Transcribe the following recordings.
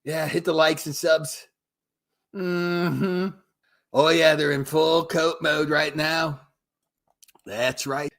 Yeah, hit the likes and subs. Oh, yeah, they're in full coat mode right now. That's right.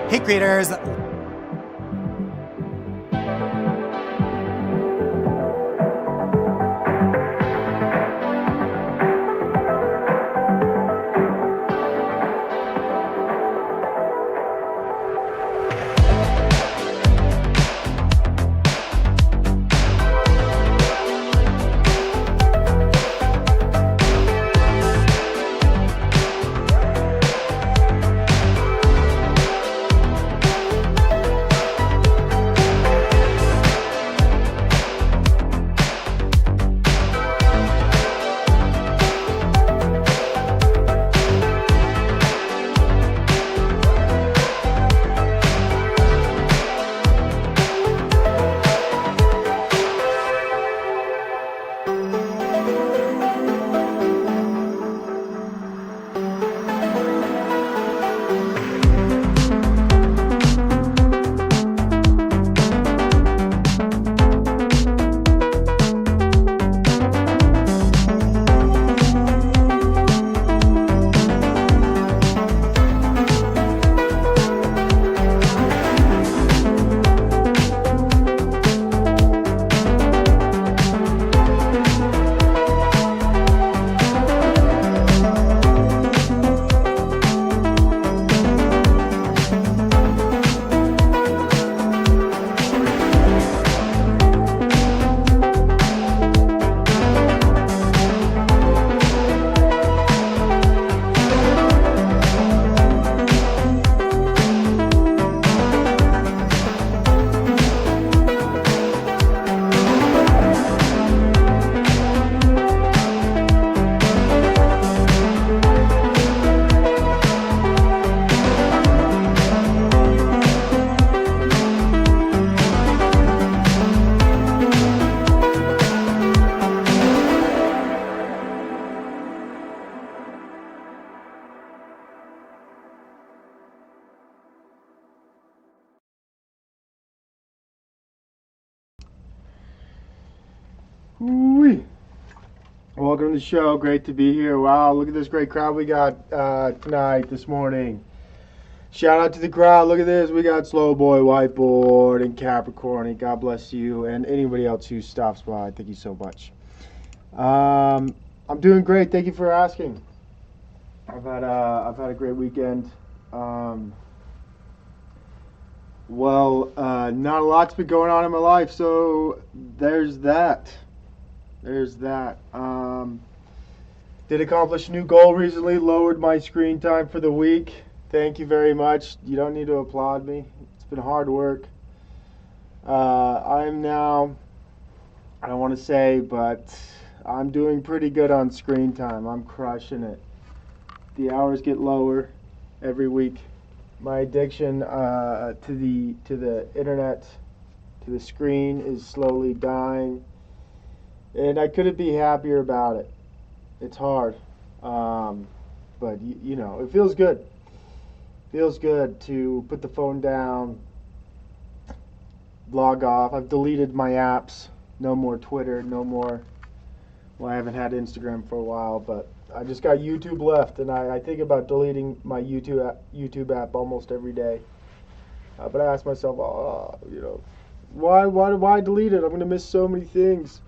Hey creators, Woo-wee. Welcome to the show. Great to be here. Wow, look at this great crowd we got tonight, this morning. Shout out to the crowd. Look at this. We got Slow Boy, Whiteboard, and Capricorn. God bless you, and anybody else who stops by. Thank you so much. I'm doing great. Thank you for asking. I've had a great weekend. Not a lot's been going on in my life, so there's that. Did accomplish a new goal recently, lowered my screen time for the week. Thank you very much. You don't need to applaud me. It's been hard work. I'm now, I don't want to say, but I'm doing pretty good on screen time. I'm crushing it. The hours get lower every week. My addiction to the internet, to the screen, is slowly dying. And I couldn't be happier about it. It's hard. But, you know, it feels good. Feels good to put the phone down, log off. I've deleted my apps. No more Twitter, no more Well, I haven't had Instagram for a while, but I just got YouTube left, and I think about deleting my YouTube app almost every day. But I ask myself, why delete it? I'm gonna miss so many things.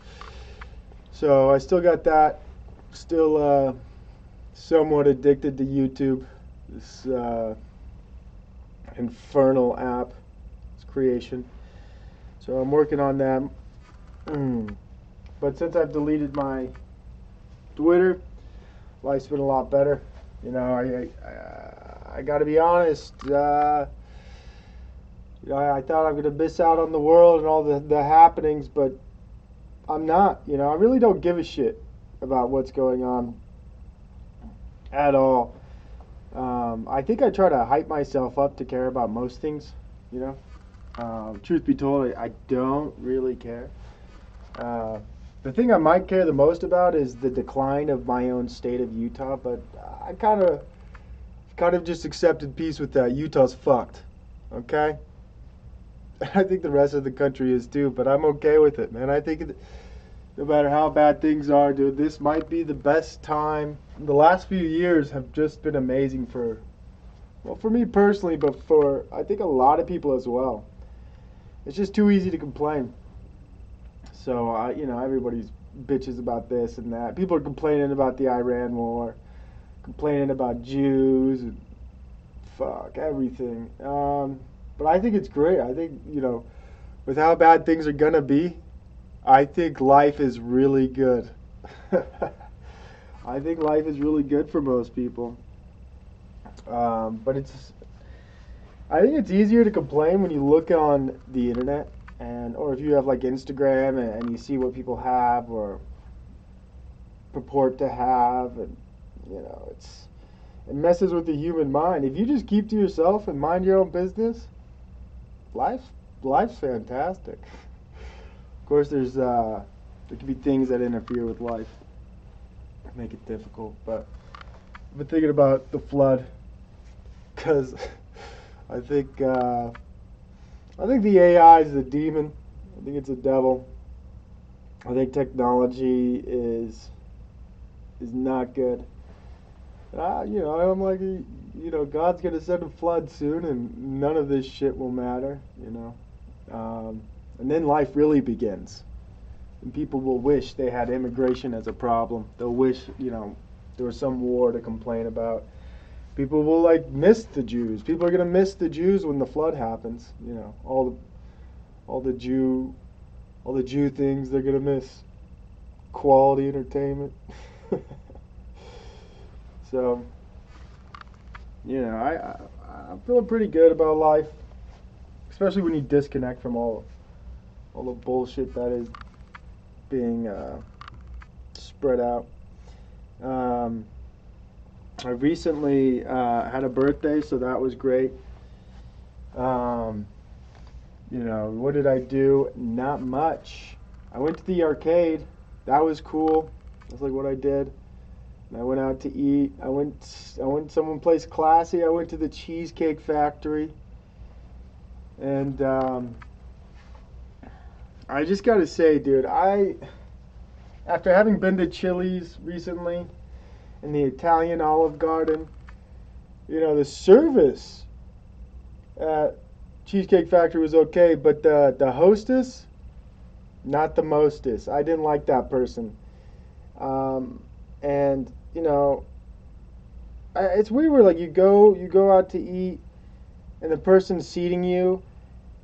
So I still got that. Still somewhat addicted to YouTube. This infernal app, its creation. So I'm working on that. But since I've deleted my Twitter, life's been a lot better. You know, I got to be honest. I thought I'm gonna miss out on the world and all the happenings, but I'm not. You know, I really don't give a shit about what's going on at all. I think I try to hype myself up to care about most things. You know, truth be told, I don't really care. The thing I might care the most about is the decline of my own state of Utah, but I kind of just accepted peace with that. Utah's fucked, okay? I think the rest of the country is too, but I'm okay with it, man. I think no matter how bad things are, dude, this might be the best time. The last few years have just been amazing for me personally, but for I think a lot of people as well. It's just too easy to complain. So, everybody's bitches about this and that. People are complaining about the Iran war, complaining about Jews, and fuck, everything. But I think it's great. I think, with how bad things are going to be, I think life is really good. I think life is really good for most people. But I think it's easier to complain when you look on the internet. Or if you have like Instagram and you see what people have or purport to have, and it messes with the human mind. If you just keep to yourself and mind your own business, life's fantastic. Of course, there can be things that interfere with life, make it difficult. But I've been thinking about the flood because I think the AI is the demon. I think it's a devil. I think technology is not good. I'm like, God's gonna send a flood soon, and none of this shit will matter. And then life really begins, and people will wish they had immigration as a problem. They'll wish, there was some war to complain about. People will miss the Jews. People are gonna miss the Jews when the flood happens. All the Jew things they're gonna miss. Quality entertainment. So, I'm feeling pretty good about life, especially when you disconnect from all the bullshit that is being spread out. I recently had a birthday, so that was great. What did I do? Not much. I went to the arcade. That was cool. That's like what I did. And I went out to eat. I went someplace classy. I went to the Cheesecake Factory. And I just gotta say, dude, after having been to Chili's recently, in the Italian Olive Garden, the service at Cheesecake Factory was okay, but the hostess, not the mostest. I didn't like that person. And it's weird where you go out to eat, and the person seating you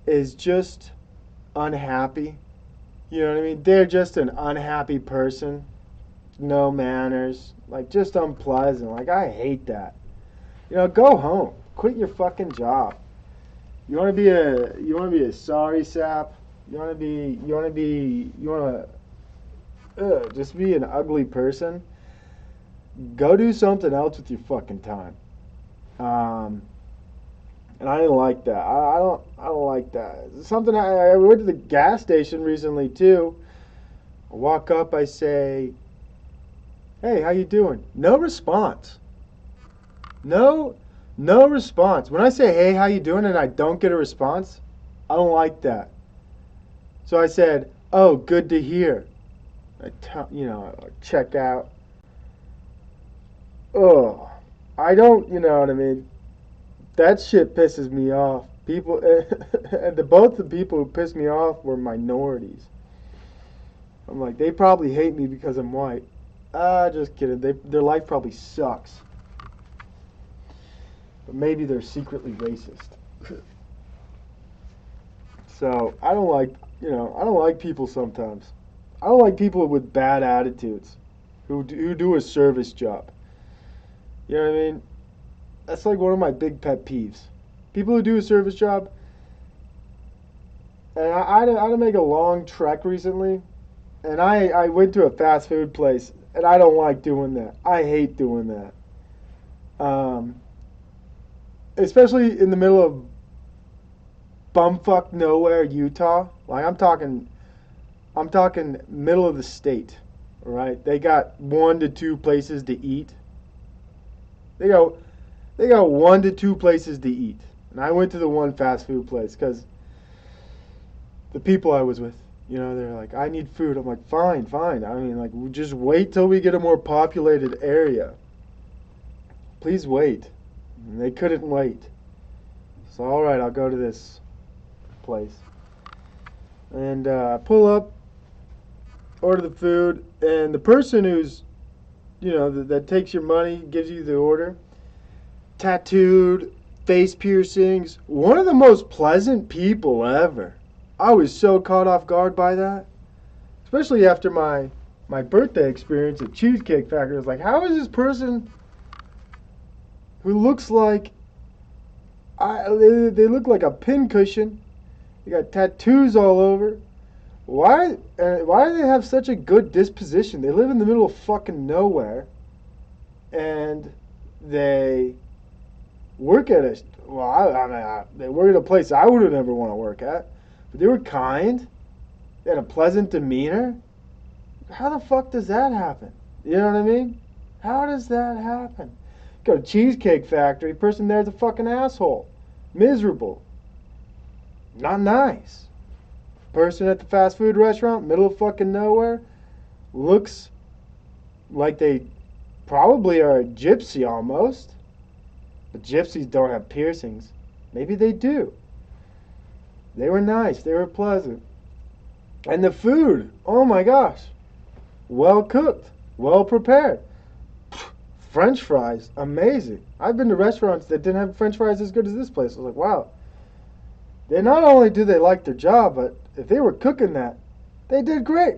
is just unhappy. You know what I mean? They're just an unhappy person. No manners, just unpleasant. I hate that. Go home. Quit your fucking job. You want to be a sorry sap. You want to just be an ugly person. Go do something else with your fucking time. And I didn't like that. I don't like that. Something I went to the gas station recently too. I walk up, I say, "Hey, how you doing?" No response. No response. When I say, "Hey, how you doing?" and I don't get a response, I don't like that. So I said, "Oh, good to hear." I check out. Oh, I don't, you know what I mean? That shit pisses me off. People, and both the people who pissed me off were minorities. I'm like, they probably hate me because I'm white. Ah, just kidding. Their life probably sucks. But maybe they're secretly racist. So I don't like, I don't like people sometimes. I don't like people with bad attitudes who do a service job. You know what I mean? That's like one of my big pet peeves. People who do a service job. And I had to make a long trek recently, and I went to a fast food place, and I don't like doing that. I hate doing that. Especially in the middle of bumfuck nowhere, Utah. Like I'm talking middle of the state. Right? They got 1 to 2 places to eat. They got they got 1 to 2 places to eat, and I went to the one fast food place because the people I was with, they're like, I need food. I'm like, fine, fine. I mean, like, just wait till we get a more populated area. Please wait. And they couldn't wait. So, all right, I'll go to this place. And pull up, order the food, and the person who's, that takes your money, gives you the order, tattooed, face piercings, one of the most pleasant people ever. I was so caught off guard by that. Especially after my birthday experience at Cheesecake Factory. I was like, how is this person who looks like they look like a pincushion? They got tattoos all over. Why do they have such a good disposition? They live in the middle of fucking nowhere, and they work at a they work at a place I would have never want to work at. But they were kind. They had a pleasant demeanor. How the fuck does that happen? You know what I mean? How does that happen? Go to Cheesecake Factory, person there's a fucking asshole. Miserable. Not nice. Person at the fast food restaurant, middle of fucking nowhere, looks like they probably are a gypsy almost. But gypsies don't have piercings. Maybe they do. They were nice. They were pleasant. And the food, oh my gosh. Well cooked, well prepared. French fries, amazing. I've been to restaurants that didn't have French fries as good as this place. I was like, wow. They not only do they like their job, but if they were cooking that, they did great.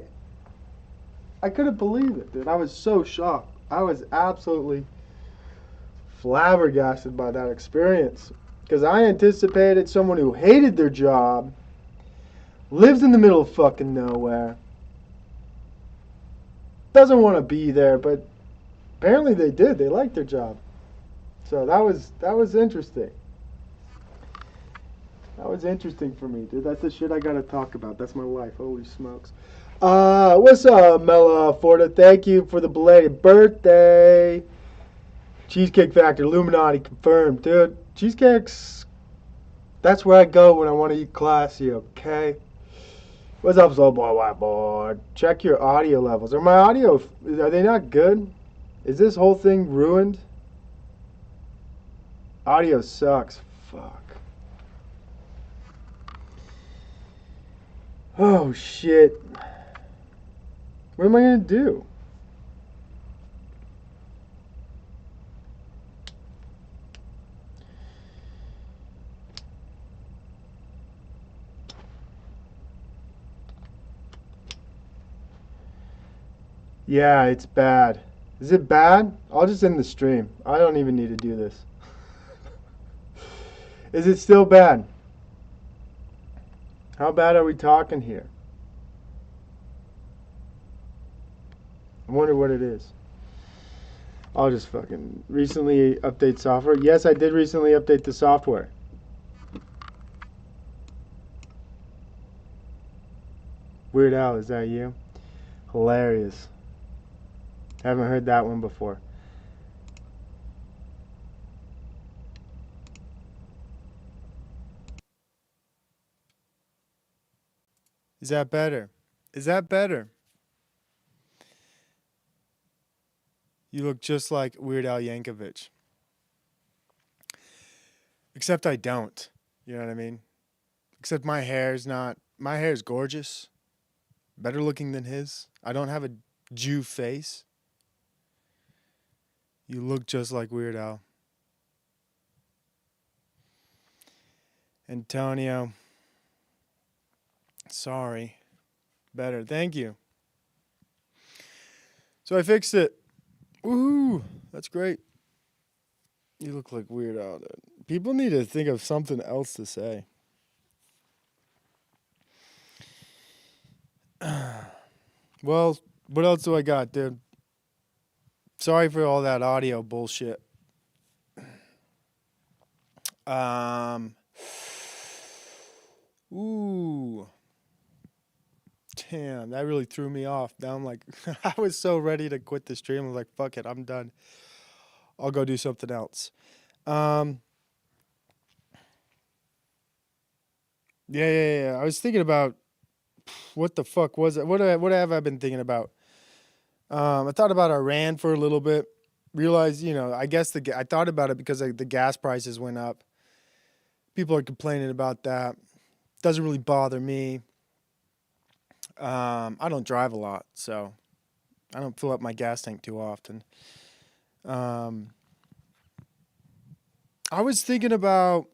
I couldn't believe it, dude. I was so shocked. I was absolutely flabbergasted by that experience. Because I anticipated someone who hated their job, lives in the middle of fucking nowhere, doesn't want to be there, but apparently they did. They liked their job. So that was interesting. That was interesting for me, dude. That's the shit I gotta talk about. That's my life. Holy smokes. What's up, Mela Forta? Thank you for the belated birthday. Cheesecake Factory, Illuminati confirmed, dude. Cheesecakes. That's where I go when I want to eat classy. Okay. What's up, slow boy, whiteboard? Check your audio levels. Are my audio? Are they not good? Is this whole thing ruined? Audio sucks. Fuck. Oh shit. What am I gonna do? Yeah, it's bad. Is it bad? I'll just end the stream. I don't even need to do this. Is it still bad? How bad are we talking here? I wonder what it is. I'll just fucking recently update software. Yes, I did recently update the software. Weird Al, is that you? Hilarious. Haven't heard that one before. Is that better? Is that better? You look just like Weird Al Yankovic. Except I don't. You know what I mean? Except my hair is gorgeous. Better looking than his. I don't have a Jew face. You look just like Weird Al. Antonio. Sorry. Better. Thank you. So I fixed it. Woohoo! That's great. You look like Weird Al, dude. People need to think of something else to say. Well, what else do I got, dude? Sorry for all that audio bullshit. Ooh. Damn, that really threw me off. Now I'm like, I was so ready to quit the stream. I was like, fuck it, I'm done. I'll go do something else. Yeah. I was thinking about what the fuck was it? What have I been thinking about? I thought about Iran for a little bit. Realized, I guess I thought about it because the gas prices went up. People are complaining about that. Doesn't really bother me. I don't drive a lot, so I don't fill up my gas tank too often. I was thinking about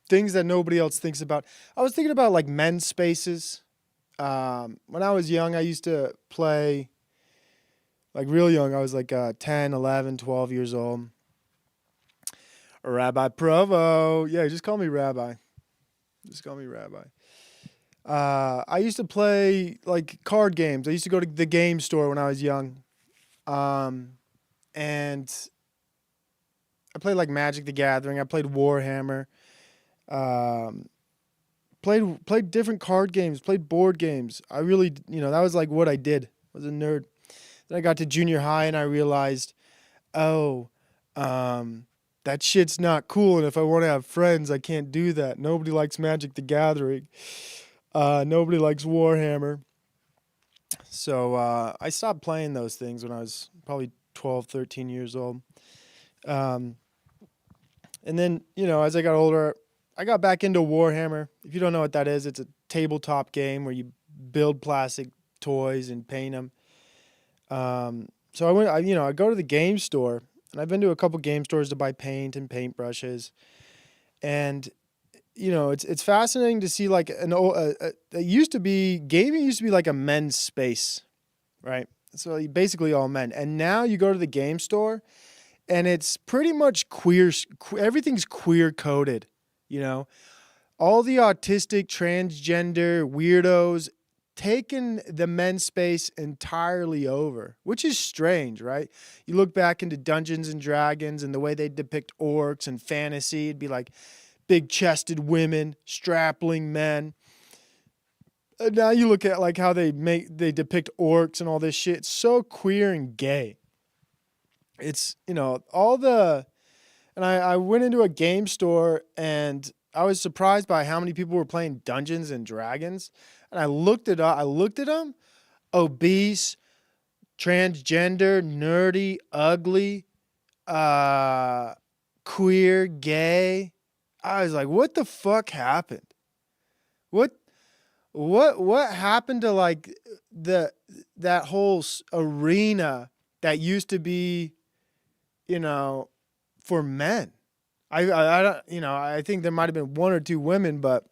things that nobody else thinks about. I was thinking about like men's spaces. When I was young, I used to play, like real young. I was like 10, 11, 12 years old. Rabbi Provo. Yeah, just call me Rabbi. Just call me Rabbi. I used to play like card games. I used to go to the game store when I was young. And I played like Magic the Gathering. I played Warhammer. Played different card games, played board games. I really, that was like what I did. I was a nerd. Then I got to junior high and I realized, that shit's not cool. And if I want to have friends, I can't do that. Nobody likes Magic the Gathering. Nobody likes Warhammer. So I stopped playing those things when I was probably 12, 13 years old. And then, as I got older, I got back into Warhammer. If you don't know what that is, it's a tabletop game where you build plastic toys and paint them. So I go to the game store, and I've been to a couple game stores to buy paint and paintbrushes. And, it's fascinating to see like gaming used to be like a men's space, right? So basically all men. And now you go to the game store, and it's pretty much queer. Everything's queer coded. All the autistic, transgender weirdos taking the men's space entirely over, which is strange, right? You look back into Dungeons and Dragons and the way they depict orcs and fantasy, it'd be like big-chested women, strapling men. And now you look at like how they depict orcs and all this shit. It's so queer and gay. It's, and I went into a game store and I was surprised by how many people were playing Dungeons and Dragons. And I looked it up. I looked at them. Obese, transgender, nerdy, ugly, queer, gay. I was like, what the fuck happened? What happened to like that whole arena that used to be, for men? I don't, I think there might have been one or two women, but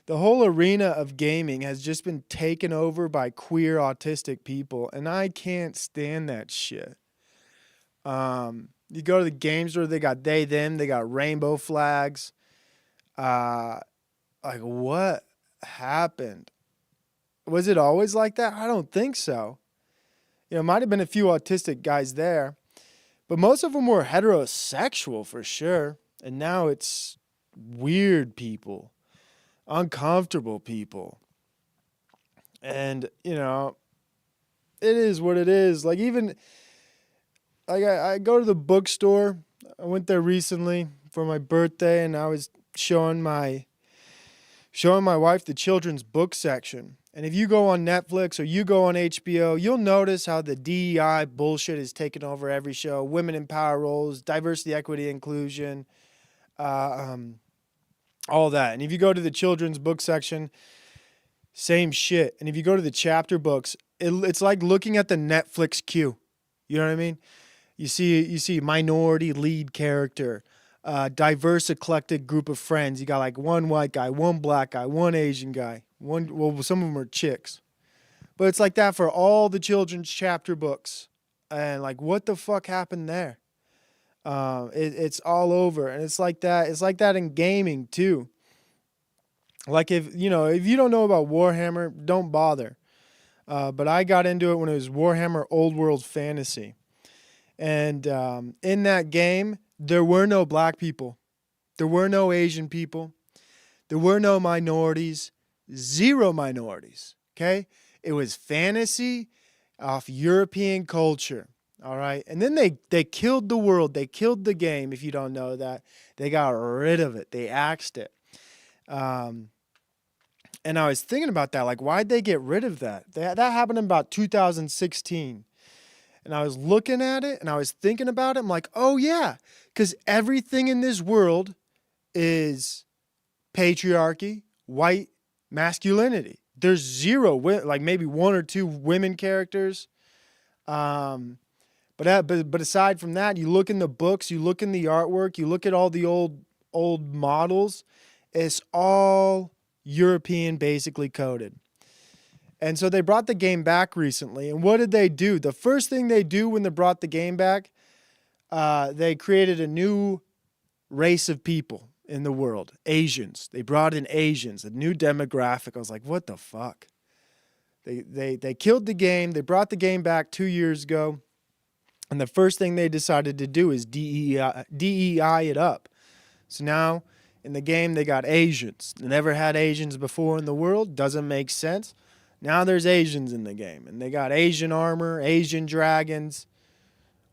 the whole arena of gaming has just been taken over by queer autistic people, and I can't stand that shit. You go to the game store, they got they, them, they got rainbow flags. Like what happened? Was it always like that? I don't think so. It might have been a few autistic guys there, but most of them were heterosexual for sure. And now it's weird people, uncomfortable people. And, it is what it is. Like even, like I go to the bookstore. I went there recently for my birthday and I was showing my wife the children's book section. And if you go on Netflix or you go on HBO, you'll notice how the DEI bullshit is taking over every show. Women in power roles, diversity, equity, inclusion, uh, um, all that. And if you go to the children's book section, same shit. And if you go to the chapter books, it's like looking at the Netflix queue. You know what I mean? You see minority lead character, diverse eclectic group of friends. You got like one white guy, one black guy, one Asian guy. Some of them are chicks. But it's like that for all the children's chapter books. And like, what the fuck happened there? It's all over. And it's like that in gaming too. Like if you don't know about Warhammer, don't bother. But I got into it when it was Warhammer Old World Fantasy. And in that game, there were no black people. There were no Asian people. There were no minorities. Zero minorities. Okay? It was fantasy off European culture. All right? And then they killed the world. They killed the game, if you don't know that. They got rid of it. They axed it. And I was thinking about that. Like, why'd they get rid of that? That happened in about 2016. And I was looking at it and I was thinking about it. I'm like, oh yeah, because everything in this world is patriarchy, white masculinity. There's zero, like maybe one or two women characters. But aside from that, you look in the books, you look in the artwork, you look at all the old models. It's all European basically coded. And so they brought the game back recently. And what did they do? The first thing they do when they brought the game back, they created a new race of people in the world. Asians. They brought in Asians, a new demographic. I was like, what the fuck? They killed the game. They brought the game back 2 years ago. And the first thing they decided to do is DEI it up. So now in the game, they got Asians. They never had Asians before in the world. Doesn't make sense. Now there's Asians in the game, and they got Asian armor, Asian dragons,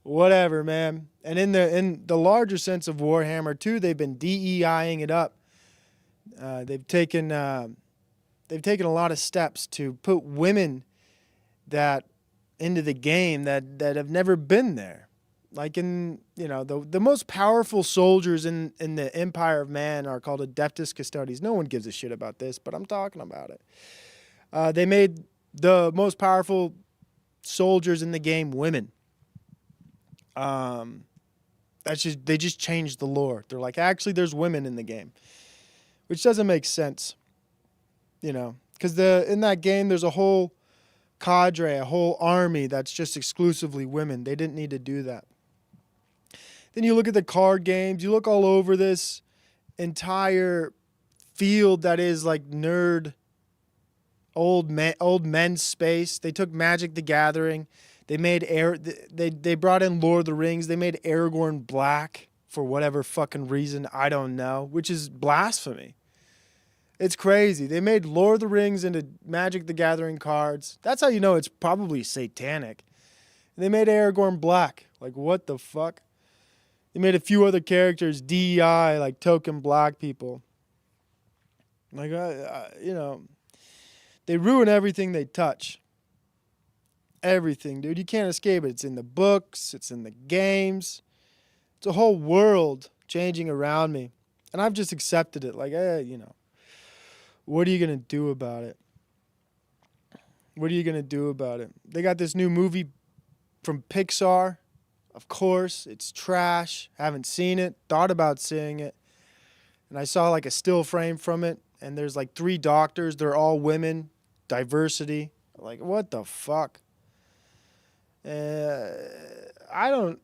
whatever, man. And in the larger sense of Warhammer too, they've been DEIing it up. They've taken a lot of steps to put women into the game that have never been there. Like the most powerful soldiers in the Empire of Man are called Adeptus Custodes. No one gives a shit about this, but I'm talking about it. They made the most powerful soldiers in the game women. They just changed the lore. They're like, actually, there's women in the game, which doesn't make sense, because in that game there's a whole cadre, a whole army that's just exclusively women. They didn't need to do that. Then you look at the card games. You look all over this entire field that is like nerd. Old men's space. They took Magic the Gathering. They made they brought in Lord of the Rings. They made Aragorn black for whatever fucking reason, I don't know, which is blasphemy. It's crazy. They made Lord of the Rings into Magic the Gathering cards. That's how you know it's probably satanic. And they made Aragorn black. Like, what the fuck? They made a few other characters DEI, like token black people. Like, they ruin everything they touch. Everything, dude. You can't escape it. It's in the books. It's in the games. It's a whole world changing around me. And I've just accepted it. Like, what are you going to do about it? What are you going to do about it? They got this new movie from Pixar. Of course, it's trash. Haven't seen it. Thought about seeing it. And I saw like a still frame from it. And there's like 3 doctors. They're all women. Diversity. Like, what the fuck? I don't,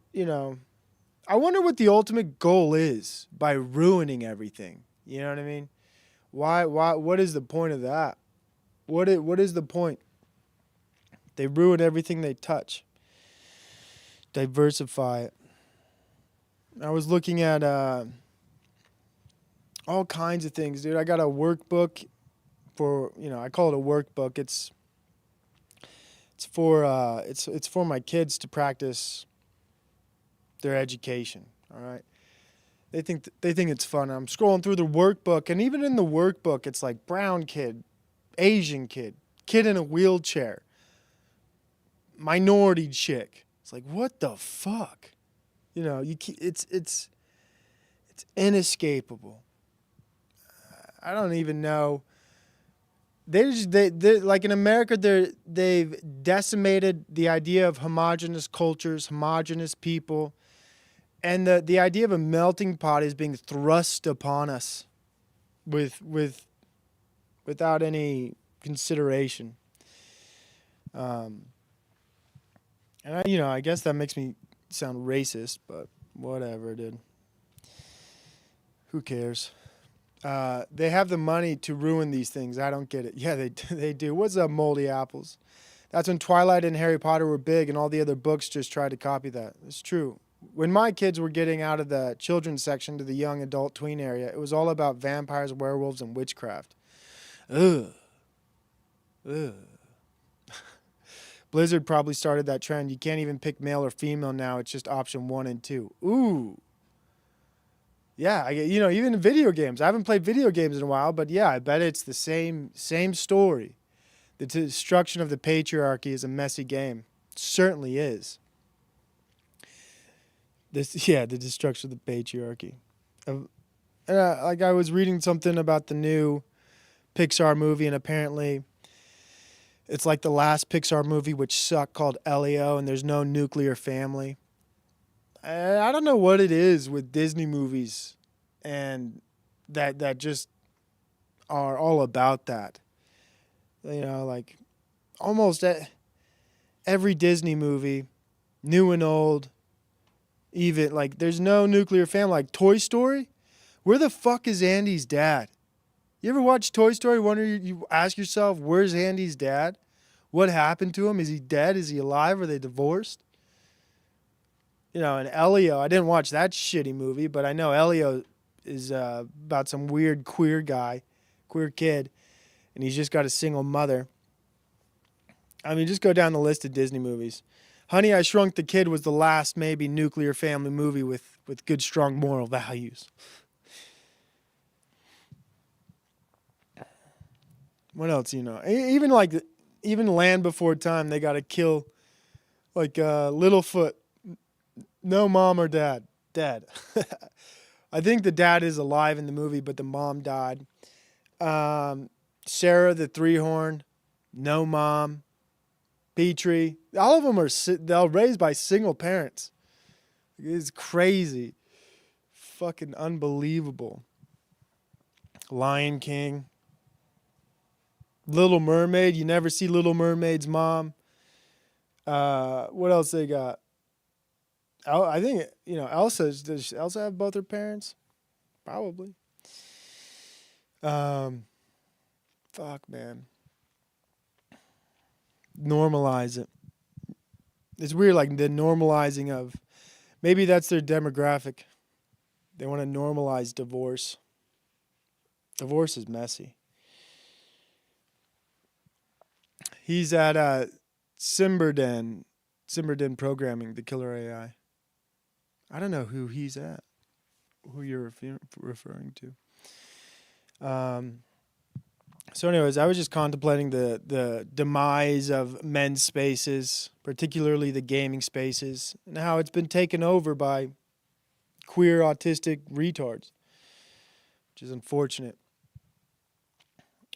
I wonder what the ultimate goal is by ruining everything. You know what I mean? Why, what is the point of that? What is the point? They ruin everything they touch. Diversify it. I was looking at all kinds of things, dude. I got a workbook for, I call it a workbook. It's for my kids to practice their education. All right. They think it's fun. I'm scrolling through the workbook, and even in the workbook, it's like brown kid, Asian kid, kid in a wheelchair, minority chick. It's like, what the fuck? You know, it's inescapable. I don't even know. They like in America, they've decimated the idea of homogenous cultures, homogenous people, and the idea of a melting pot is being thrust upon us without any consideration. And I guess that makes me sound racist, but whatever, dude. Who cares? They have the money to ruin these things. I don't get it. Yeah, they do. What's up, Moldy Apples? That's when Twilight and Harry Potter were big and all the other books just tried to copy that. It's true. When my kids were getting out of the children's section to the young adult tween area, it was all about vampires, werewolves, and witchcraft. Ugh. Blizzard probably started that trend. You can't even pick male or female now. It's just option 1 and 2. Ooh. Yeah, even in video games. I haven't played video games in a while, but yeah, I bet it's the same story. The destruction of the patriarchy is a messy game. It certainly is. The destruction of the patriarchy. Like I was reading something about the new Pixar movie, and apparently it's like the last Pixar movie, which sucked, called Elio, and there's no nuclear family. I don't know what it is with Disney movies and that just are all about that. Like almost every Disney movie, new and old, even like there's no nuclear family. Like Toy Story, where the fuck is Andy's dad? You ever watch Toy Story? You ask yourself, where's Andy's dad? What happened to him? Is he dead? Is he alive? Are they divorced? And Elio, I didn't watch that shitty movie, but I know Elio is about some weird queer kid, and he's just got a single mother. I mean, just go down the list of Disney movies. Honey, I Shrunk the Kid was the last maybe nuclear family movie with good, strong moral values. What else, Even Land Before Time, they got to kill, like, Littlefoot. No mom or dad. Dead. I think the dad is alive in the movie, but the mom died. Sarah the Three-Horn. No mom. Petrie. All of them they're raised by single parents. It's crazy. Fucking unbelievable. Lion King. Little Mermaid. You never see Little Mermaid's mom. What else they got? I think, Elsa, does Elsa have both her parents? Probably. Fuck, man. Normalize it. It's weird, like the normalizing of, maybe that's their demographic. They want to normalize divorce. Divorce is messy. He's at Simberden Programming, the killer AI. I don't know who he's at, who you're referring to. So anyways, I was just contemplating the demise of men's spaces, particularly the gaming spaces, and how it's been taken over by queer autistic retards, which is unfortunate.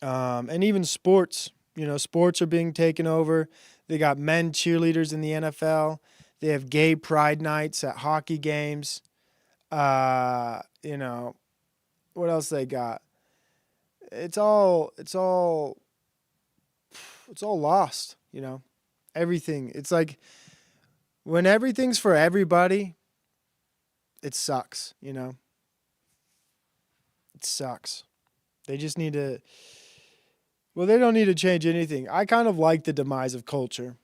And even sports, sports are being taken over. They got men cheerleaders in the NFL. They have gay pride nights at hockey games. What else they got? It's all lost, Everything. It's like when everything's for everybody, it sucks, It sucks. They just need to, well, they don't need to change anything. I kind of like the demise of culture.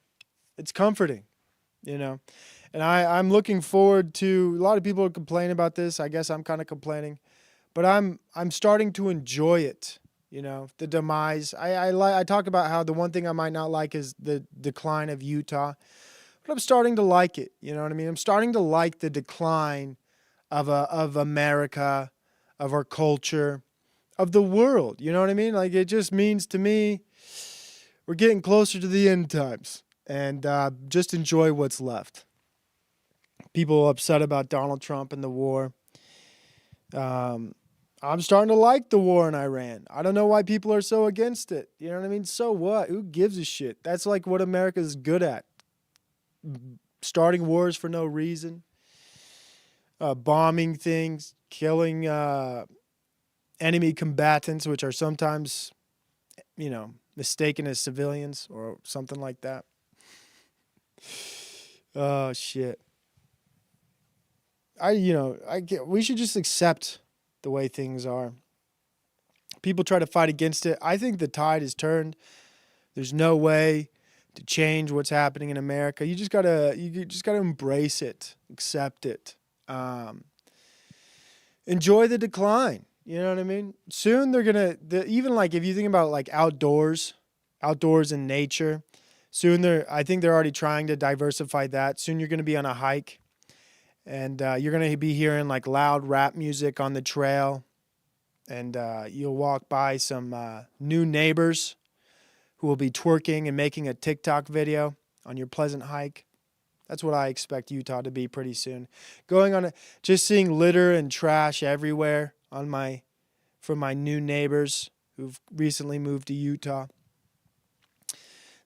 It's comforting, And I'm looking forward to, a lot of people are complaining about this. I guess I'm kind of complaining. But I'm starting to enjoy it, the demise. I talk about how the one thing I might not like is the decline of Utah, but I'm starting to like it. You know what I mean? I'm starting to like the decline of America, of our culture, of the world. You know what I mean? Like, it just means to me we're getting closer to the end times, and just enjoy what's left. People upset about Donald Trump and the war. I'm starting to like the war in Iran. I don't know why people are so against it. You know what I mean? So what? Who gives a shit? That's like what America's good at. Starting wars for no reason. Bombing things. Killing enemy combatants, which are sometimes, mistaken as civilians or something like that. Oh, shit. We should just accept the way things are. People try to fight against it. I think the tide has turned. There's no way to change what's happening in America. You just gotta embrace it, accept it, enjoy the decline. You know what I mean? Soon they're gonna even like if you think about like outdoors in nature. Soon I think they're already trying to diversify that. Soon you're gonna be on a hike. And you're going to be hearing like loud rap music on the trail. And you'll walk by some new neighbors who will be twerking and making a TikTok video on your pleasant hike. That's what I expect Utah to be pretty soon. Just seeing litter and trash everywhere from my new neighbors who've recently moved to Utah.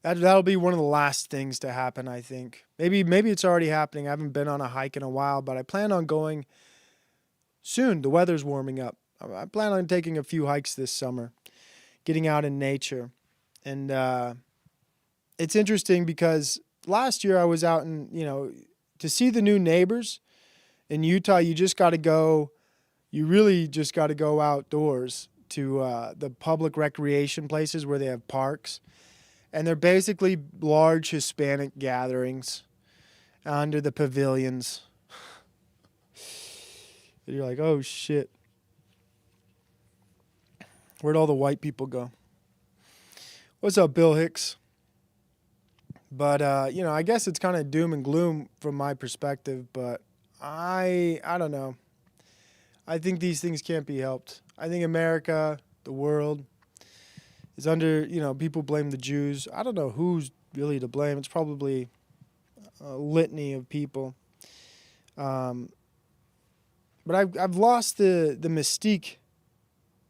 That'll be one of the last things to happen, I think. Maybe it's already happening. I haven't been on a hike in a while, but I plan on going soon. The weather's warming up. I plan on taking a few hikes this summer, getting out in nature. And it's interesting because last year I was out to see the new neighbors in Utah, you really just got to go outdoors to the public recreation places where they have parks. And they're basically large Hispanic gatherings under the pavilions. And you're like, oh shit. Where'd all the white people go? What's up, Bill Hicks? But, I guess it's kind of doom and gloom from my perspective, but I don't know. I think these things can't be helped. I think America, the world, is under, people blame the Jews. I don't know who's really to blame. It's probably a litany of people. But I've lost the mystique.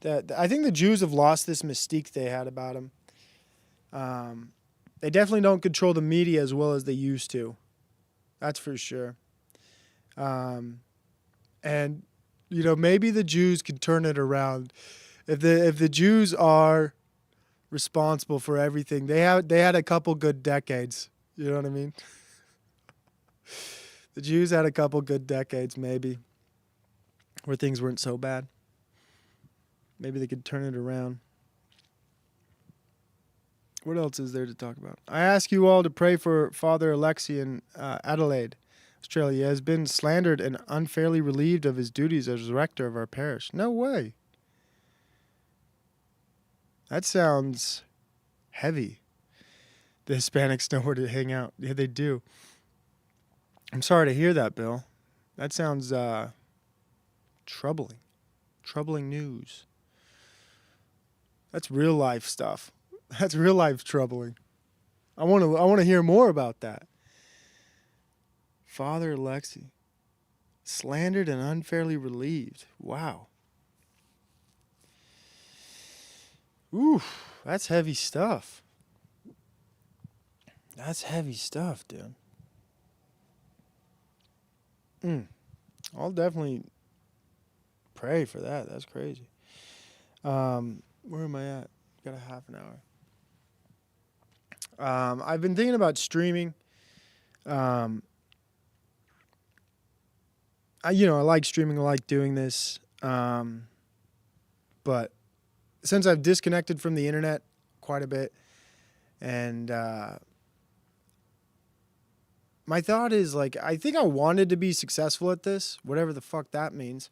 I think the Jews have lost this mystique they had about them. They definitely don't control the media as well as they used to. That's for sure. And maybe the Jews can turn it around. If the Jews are responsible for everything, they had a couple good decades. You know what I mean? The Jews had a couple good decades, maybe, where things weren't so bad. Maybe they could turn it around. What else is there to talk about? I ask you all to pray for Father Alexi in Adelaide, Australia. He has been slandered and unfairly relieved of his duties as rector of our parish. No way. That sounds heavy. The Hispanics know where to hang out. Yeah, they do. I'm sorry to hear that, Bill. That sounds troubling. Troubling news. That's real life stuff. That's real life troubling. I want to hear more about that. Father Alexi, slandered and unfairly relieved. Wow. Ooh, that's heavy stuff. That's heavy stuff, dude. I'll definitely pray for that. That's crazy. Where am I at? Got a half an hour. I've been thinking about streaming. I like streaming. I like doing this. But since I've disconnected from the internet quite a bit, and my thought is, I think I wanted to be successful at this, whatever the fuck that means.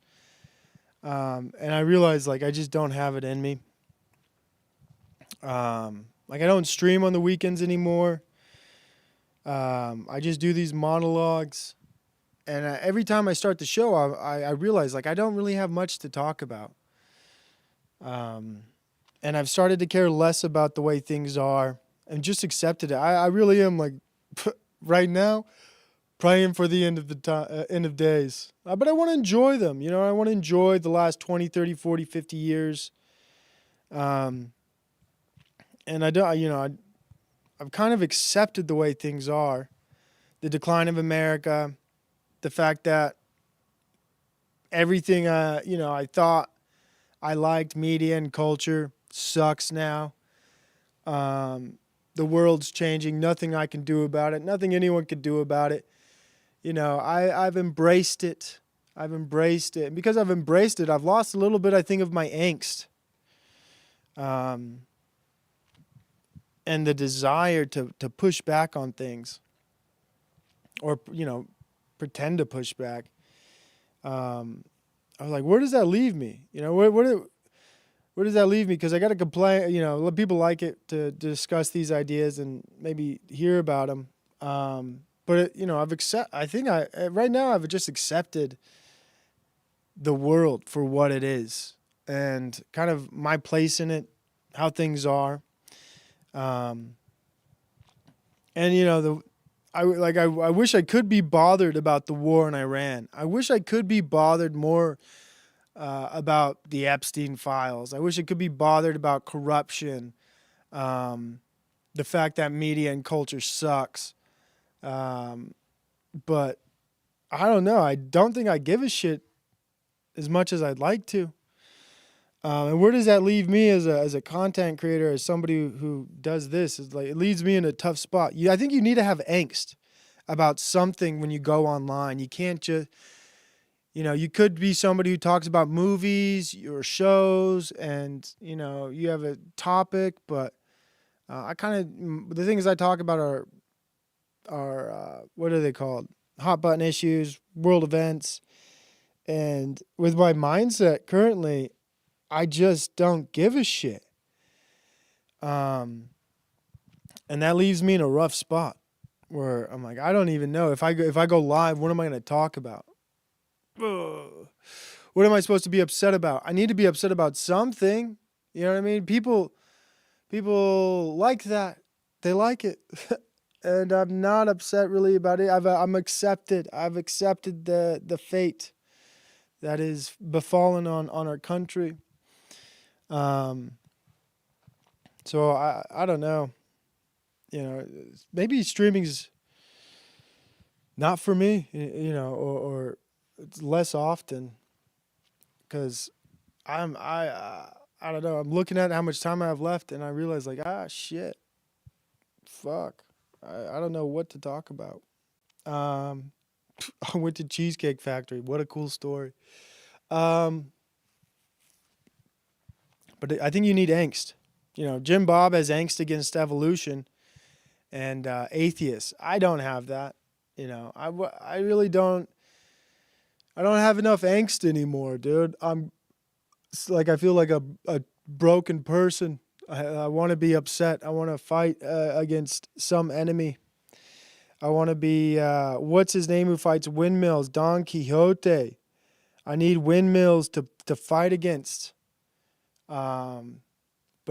And I realized, I just don't have it in me. I don't stream on the weekends anymore. I just do these monologues. And every time I start the show, I realize, I don't really have much to talk about. And I've started to care less about the way things are. and just accepted it. I really am like right now praying for the end of the time, end of days. But I want to enjoy them. You know, I want to enjoy the last 20, 30, 40, 50 years. And I don't, you know, I've kind of accepted the way things are. The decline of America, the fact that everything, you know, I thought I liked, media and culture, sucks now. The world's changing. Nothing I can do about it. Nothing anyone can do about it. You know, I've embraced it. I've embraced it. And because I've embraced it, I've lost a little bit, I think, of my angst. And the desire to push back on things. Or, you know, pretend to push back. I was like, where does that leave me? You know, where does that leave me? Because I got to complain. You know, people like it to discuss these ideas and maybe hear about them. But you know, right now I've just accepted the world for what it is and kind of my place in it, how things are. And you know, I wish I could be bothered about the war in Iran. I wish I could be bothered more about the Epstein files. I wish I could be bothered about corruption, the fact that media and culture sucks. But I don't know. I don't think I give a shit as much as I'd like to. And where does that leave me as a content creator, as somebody who does this? It's like, it leaves me in a tough spot. I think you need to have angst about something when you go online. You can't just, you know, you could be somebody who talks about movies or shows and, you know, you have a topic, but the things I talk about are what are they called? Hot button issues, world events. And with my mindset currently, I just don't give a shit. And that leaves me in a rough spot where I'm like, I don't even know if I go live, what am I going to talk about? Ugh. What am I supposed to be upset about? I need to be upset about something. You know what I mean? People like that. They like it. And I'm not upset really about it. I've accepted the fate that is befallen on our country. So I don't know. You know, maybe streaming's not for me. You know, or it's less often. Because I don't know. I'm looking at how much time I have left, and I realize like shit, fuck. I don't know what to talk about. I went to Cheesecake Factory. What a cool story. But I think you need angst. You know, Jim Bob has angst against evolution and atheists. I don't have that. You know, I really don't. I don't have enough angst anymore, dude. I feel like a broken person. I want to be upset. I want to fight against some enemy. I want to be, what's his name who fights windmills? Don Quixote. I need windmills to fight against. But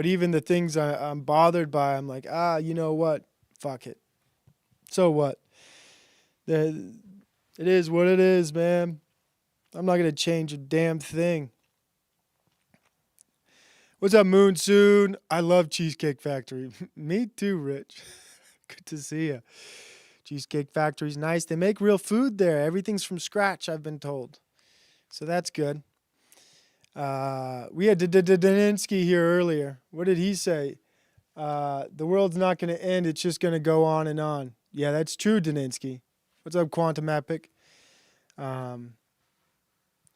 even the things I'm bothered by, I'm like, you know what? Fuck it. So what? It is what it is, man. I'm not going to change a damn thing. What's up, Moonsoon? I love Cheesecake Factory. Me too, Rich. Good to see you. Cheesecake Factory's nice. They make real food there. Everything's from scratch, I've been told. So that's good. We had Daninsky here earlier. What did he say? The world's not going to end. It's just going to go on and on. Yeah, that's true, Daninsky. What's up, Quantum Epic?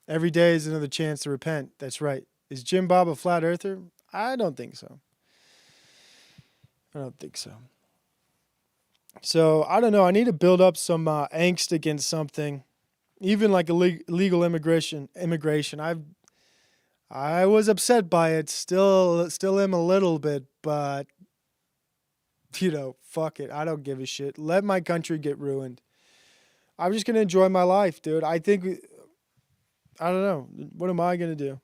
Every day is another chance to repent. That's right. Is Jim Bob a flat earther? I don't think so. So, I don't know. I need to build up some angst against something. Even like illegal immigration. I was upset by it. Still am a little bit. But, you know, fuck it. I don't give a shit. Let my country get ruined. I'm just going to enjoy my life, dude. I don't know. What am I going to do?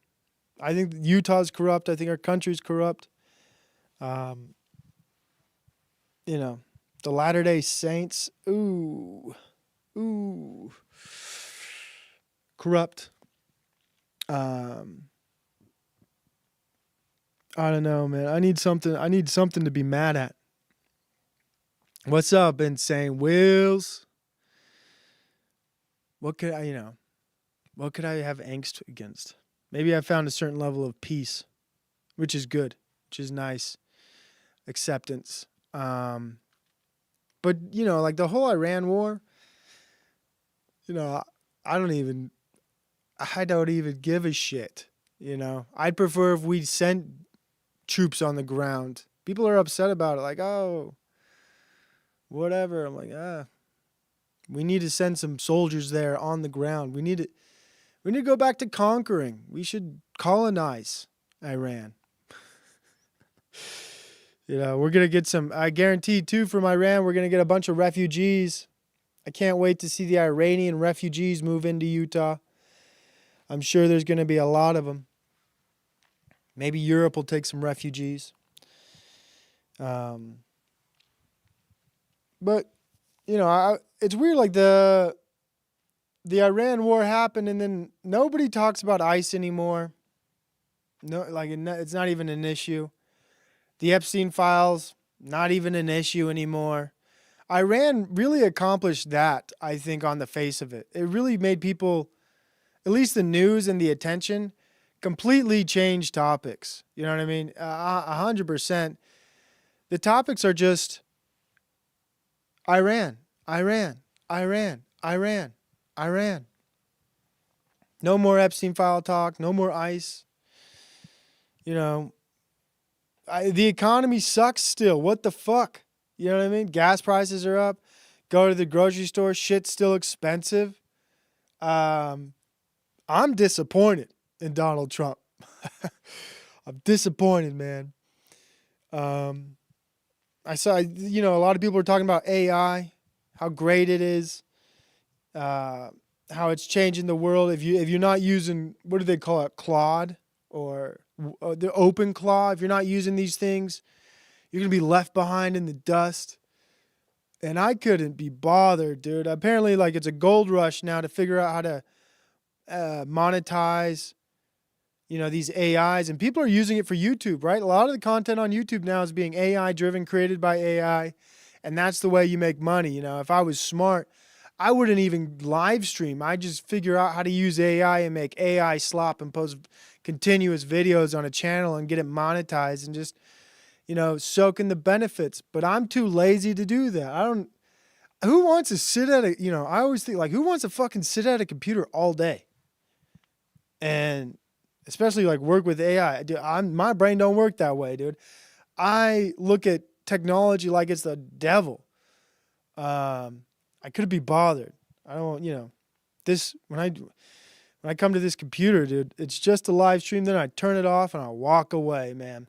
I think Utah's corrupt. I think our country's corrupt. the Latter-day Saints, ooh, corrupt. I don't know, man. I need something to be mad at. What's up, Insane Wills? What could I have angst against? Maybe I found a certain level of peace, which is good, which is nice. Acceptance. But like the whole Iran war, I don't even give a shit. I'd prefer if we sent troops on the ground. People are upset about it, like, oh, whatever. I'm like, we need to send some soldiers there on the ground. We need to go back to conquering. We should colonize Iran. We're going to get I guarantee too from Iran, we're going to get a bunch of refugees. I can't wait to see the Iranian refugees move into Utah. I'm sure there's going to be a lot of them. Maybe Europe will take some refugees. But, it's weird, like the Iran war happened and then nobody talks about ICE anymore. No, like it's not even an issue. The Epstein files, not even an issue anymore. Iran really accomplished that, I think, on the face of it. It really made people, at least the news and the attention, completely change topics. You know what I mean? 100%. The topics are just Iran. No more Epstein file talk. No more ICE. The economy sucks still. What the fuck? You know what I mean? Gas prices are up. Go to the grocery store. Shit's still expensive. I'm disappointed in Donald Trump. I'm disappointed, man. I saw, a lot of people were talking about AI, how great it is, how it's changing the world. If you're not using, what do they call it, Claude or the Open Claw, if you're not using these things, you're gonna be left behind in the dust. And I couldn't be bothered, dude. Apparently, like it's a gold rush now to figure out how to monetize, these AIs, and people are using it for YouTube, right? A lot of the content on YouTube now is being AI driven, created by AI, and that's the way you make money. If I was smart, I wouldn't even live stream. I just figure out how to use AI and make AI slop and post continuous videos on a channel and get it monetized and just, soak in the benefits. But I'm too lazy to do that. Who wants to sit at I always think, like, who wants to fucking sit at a computer all day? And especially like work with AI. Dude, my brain don't work that way, dude. I look at technology like it's the devil. I couldn't be bothered. I don't, this, when I come to this computer, dude, it's just a live stream. Then I turn it off and I walk away, man.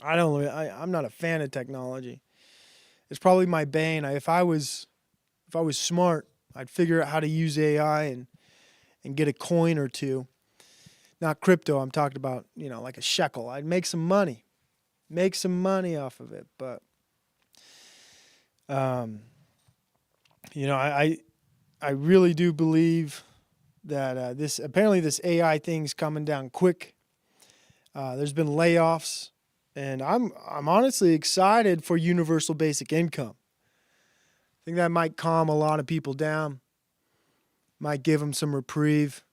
I'm not a fan of technology. It's probably my bane. If I was smart, I'd figure out how to use AI and get a coin or two. Not crypto, I'm talking about, like a shekel. I'd make some money off of it. But, I really do believe that this AI thing's coming down quick. There's been layoffs, and I'm honestly excited for universal basic income. I think that might calm a lot of people down, might give them some reprieve.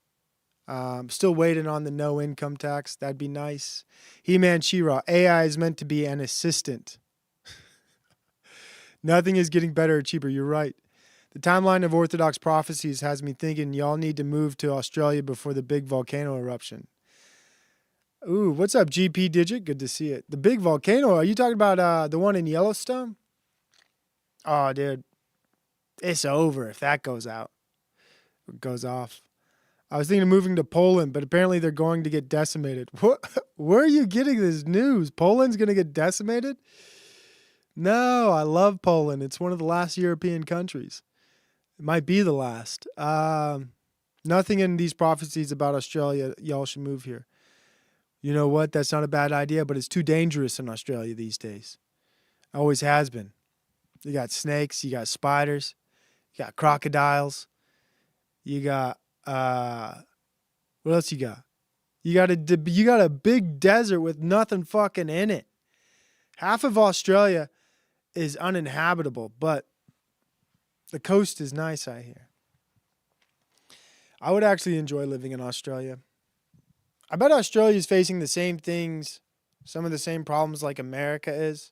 Still waiting on the no income tax. That'd be nice. He-Man She-Ra, AI is meant to be an assistant. Nothing is getting better or cheaper. You're right. The timeline of Orthodox prophecies has me thinking y'all need to move to Australia before the big volcano eruption. Ooh, what's up, GP Digit? Good to see it. The big volcano, are you talking about the one in Yellowstone? Oh, dude. It's over if that goes out. It goes off. I was thinking of moving to Poland, but apparently they're going to get decimated. What? Where are you getting this news? Poland's going to get decimated? No, I love Poland. It's one of the last European countries. It might be the last. Nothing in these prophecies about Australia. Y'all should move here. You know what? That's not a bad idea, but it's too dangerous in Australia these days. Always has been. You got snakes, you got spiders, you got crocodiles, you got what else you got? You got a big desert with nothing fucking in it. Half of Australia is uninhabitable, but the coast is nice, I hear. I would actually enjoy living in Australia. I bet Australia is facing the same things, some of the same problems like America is.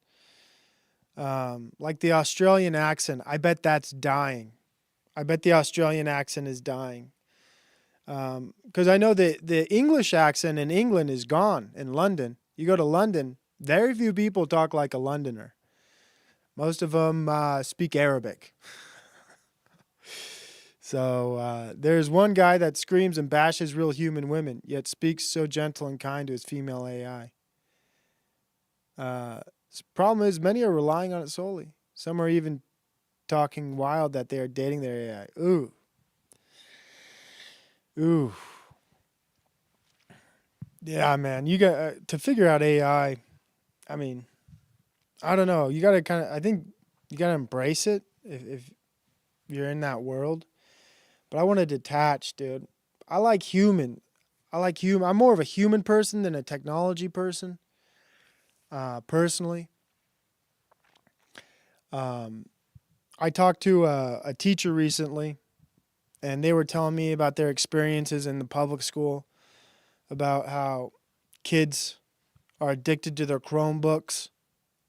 Like the Australian accent, I bet that's dying. I bet the Australian accent is dying. Because I know the English accent in England is gone in London. You go to London, very few people talk like a Londoner. Most of them speak Arabic. So there's one guy that screams and bashes real human women, yet speaks so gentle and kind to his female AI. The problem is many are relying on it solely. Some are even talking wild that they are dating their AI. Ooh. Yeah, man. You got to figure out AI. I mean, I don't know. You got to I think you got to embrace it if you're in that world. But I want to detach, dude. I like human. I'm more of a human person than a technology person. Personally. I talked to a teacher recently, and they were telling me about their experiences in the public school, about how kids are addicted to their Chromebooks,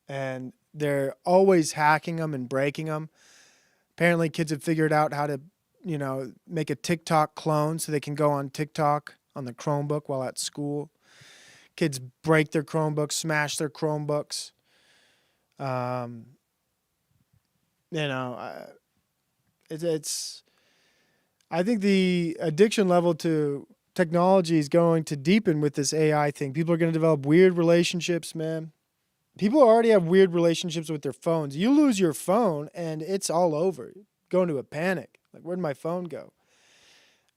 and they're always hacking them and breaking them. Apparently, kids have figured out how to, make a TikTok clone so they can go on TikTok on the Chromebook while at school. Kids break their Chromebooks, smash their Chromebooks. It's. I think the addiction level to technology is going to deepen with this AI thing. People are going to develop weird relationships, man. People already have weird relationships with their phones. You lose your phone and it's all over. Go into a panic. Like, where'd my phone go?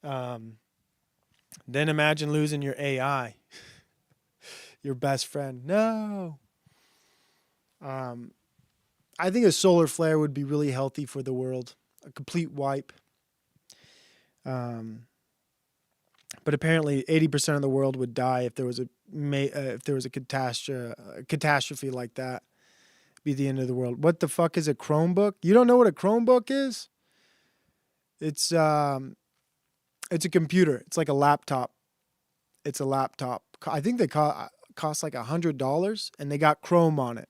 Then imagine losing your AI, your best friend. No. I think a solar flare would be really healthy for the world. A complete wipe. But apparently 80% of the world would die if there was a catastrophe like that. Be the end of the world. What the fuck is a Chromebook? You don't know what a Chromebook is? It's a computer. It's like a laptop. It's a laptop. I think they cost like $100, and they got Chrome on it.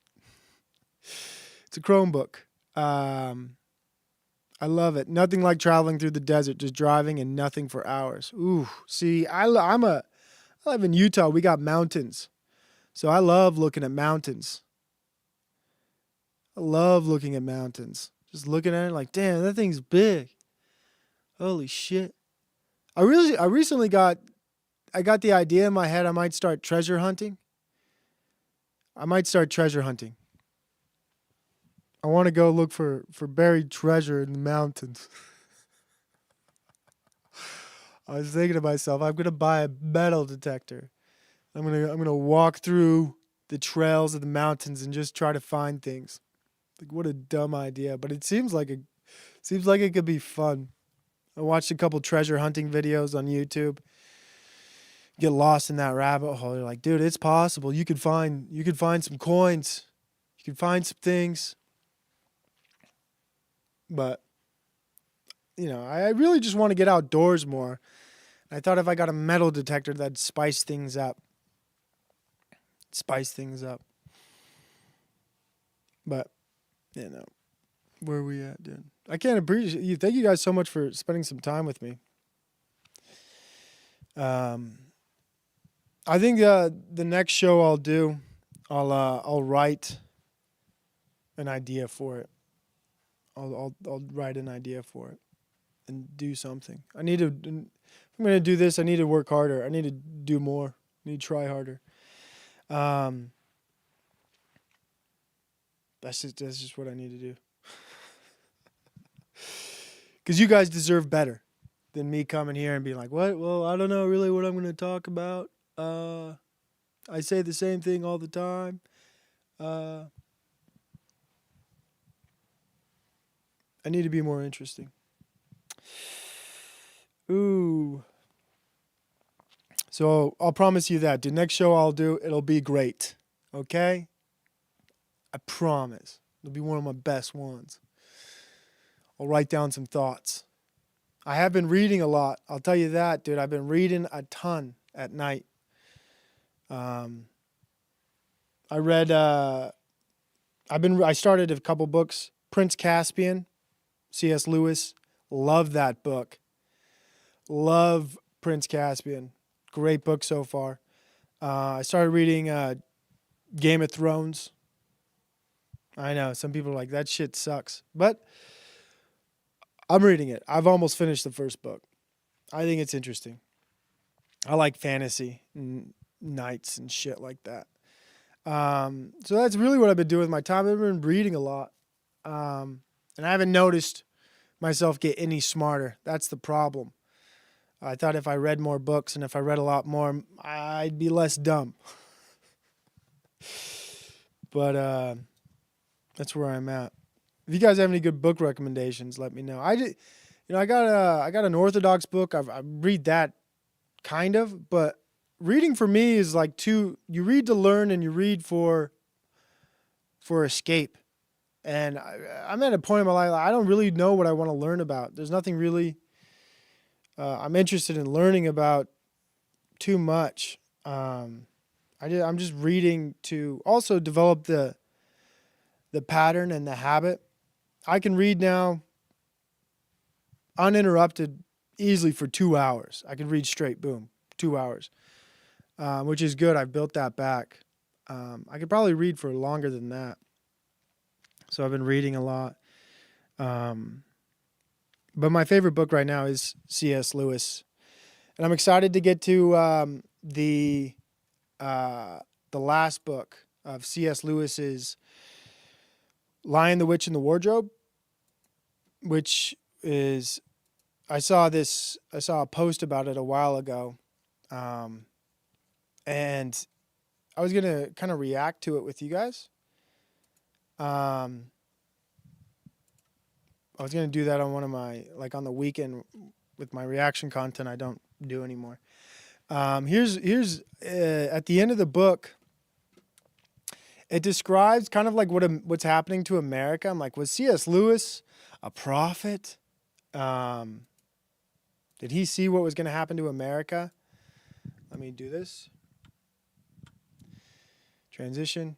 It's a Chromebook. I love it. Nothing like traveling through the desert, just driving and nothing for hours. Ooh, see, I live in Utah. We got mountains. So I love looking at mountains. I love looking at mountains. Just looking at it like, damn, that thing's big. Holy shit. I recently got the idea in my head I might start treasure hunting. I want to go look for buried treasure in the mountains. I was thinking to myself, I'm gonna buy a metal detector. I'm gonna walk through the trails of the mountains and just try to find things. Like, what a dumb idea, but it seems like it could be fun. I watched a couple treasure hunting videos on YouTube. Get lost in that rabbit hole. You're like, dude, it's possible. You could find some coins. You could find some things. But, I really just want to get outdoors more. I thought if I got a metal detector, that'd spice things up. But, where are we at, dude? I can't appreciate you. Thank you guys so much for spending some time with me. I think the next show I'll do, I'll write an idea for it. I'll write an idea for it and do something. If I'm gonna do this, I need to work harder. I need to do more. I need to try harder. That's just what I need to do. Because you guys deserve better than me coming here and being like, what? Well, I don't know really what I'm going to talk about. I say the same thing all the time. I need to be more interesting. Ooh. So I'll promise you that the next show I'll do, it'll be great. Okay? I promise. It'll be one of my best ones. I'll write down some thoughts. I have been reading a lot. I'll tell you that, dude. I've been reading a ton at night. I read, I started a couple books. Prince Caspian, C.S. Lewis. Love that book. Love Prince Caspian. Great book so far. I started reading Game of Thrones. I know, some people are like, that shit sucks. But I'm reading it. I've almost finished the first book. I think it's interesting. I like fantasy and knights and shit like that. So that's really what I've been doing with my time. I've been reading a lot. And I haven't noticed myself get any smarter. That's the problem. I thought if I read more books and if I read a lot more, I'd be less dumb. But that's where I'm at. If you guys have any good book recommendations, let me know. I got an Orthodox book. I read that kind of, but reading for me is like you read to learn and you read for escape. And I'm at a point in my life, I don't really know what I want to learn about. There's nothing really I'm interested in learning about too much. I'm just reading to also develop the pattern and the habit. I can read now uninterrupted easily for 2 hours. I can read straight, boom, 2 hours, which is good. I've built that back. I could probably read for longer than that. So I've been reading a lot. But my favorite book right now is C.S. Lewis. And I'm excited to get to the last book of C.S. Lewis's Lion, the Witch, and the Wardrobe, which is, I saw a post about it a while ago. And I was going to kind of react to it with you guys. I was going to do that on one of my, like on the weekend with my reaction content I don't do anymore. Here's at the end of the book, it describes kind of like what's happening to America. I'm like, was C.S. Lewis a prophet? Did he see what was going to happen to America? Let me do this. Transition.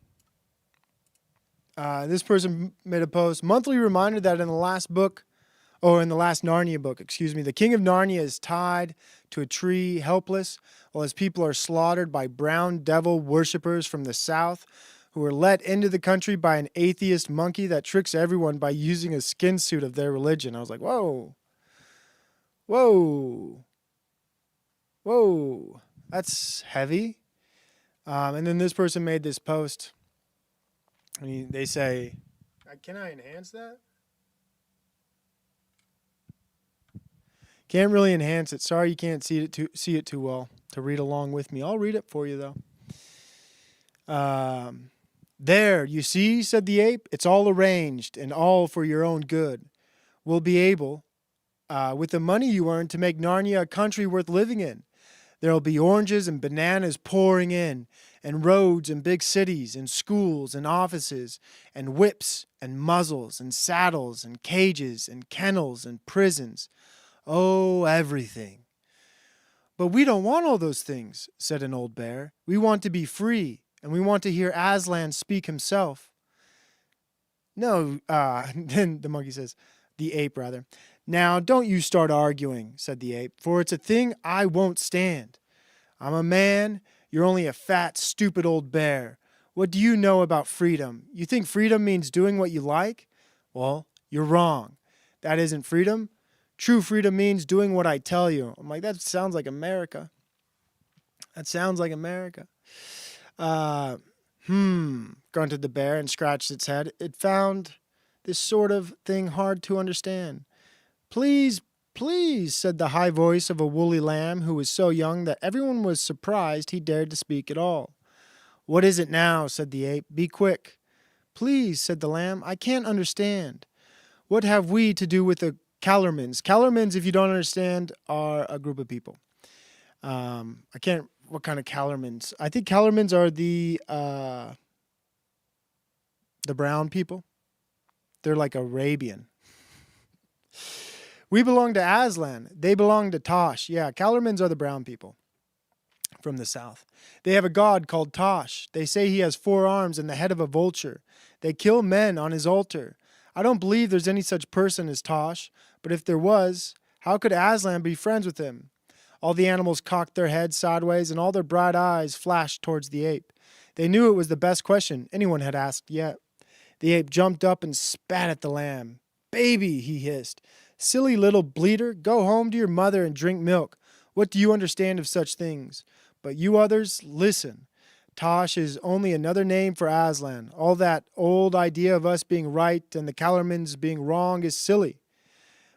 This person made a post, monthly reminder that in the last Narnia book, the king of Narnia is tied to a tree, helpless, while his people are slaughtered by brown devil worshippers from the south who are let into the country by an atheist monkey that tricks everyone by using a skin suit of their religion. I was like, whoa, that's heavy. And then this person made this post. They say, can I enhance that? Can't really enhance it. Sorry you can't see it too well to read along with me. I'll read it for you, though. There, you see, said the ape, it's all arranged and all for your own good. We'll be able, with the money you earn, to make Narnia a country worth living in. There'll be oranges and bananas pouring in, and roads and big cities and schools and offices and whips and muzzles and saddles and cages and kennels and prisons. Oh, everything. But we don't want all those things, said an old bear. We want to be free, and we want to hear Aslan speak himself. No, then the monkey says, the ape rather. Now, don't you start arguing, said the ape, for it's a thing I won't stand. I'm a man, you're only a fat, stupid old bear. What do you know about freedom? You think freedom means doing what you like? Well, you're wrong. That isn't freedom. True freedom means doing what I tell you. I'm like, that sounds like America. Grunted the bear and scratched its head. It found this sort of thing hard to understand. Please, please, said the high voice of a woolly lamb who was so young that everyone was surprised he dared to speak at all. What is it now, said the ape. Be quick. Please, said the lamb, I can't understand. What have we to do with the Calormans? Calormans, if you don't understand, are a group of people. What kind of Calormans? I think Calormans are the brown people. They're like Arabian. We belong to Aslan. They belong to Tosh. Yeah, Calormans are the brown people from the south. They have a god called Tosh. They say he has 4 arms and the head of a vulture. They kill men on his altar. I don't believe there's any such person as Tosh, but if there was, how could Aslan be friends with him? All the animals cocked their heads sideways and all their bright eyes flashed towards the ape. They knew it was the best question anyone had asked yet. The ape jumped up and spat at the lamb. "Baby," he hissed. "Silly little bleater, go home to your mother and drink milk. What do you understand of such things? But you others, listen. Tosh is only another name for Aslan. All that old idea of us being right and the Calormans being wrong is silly.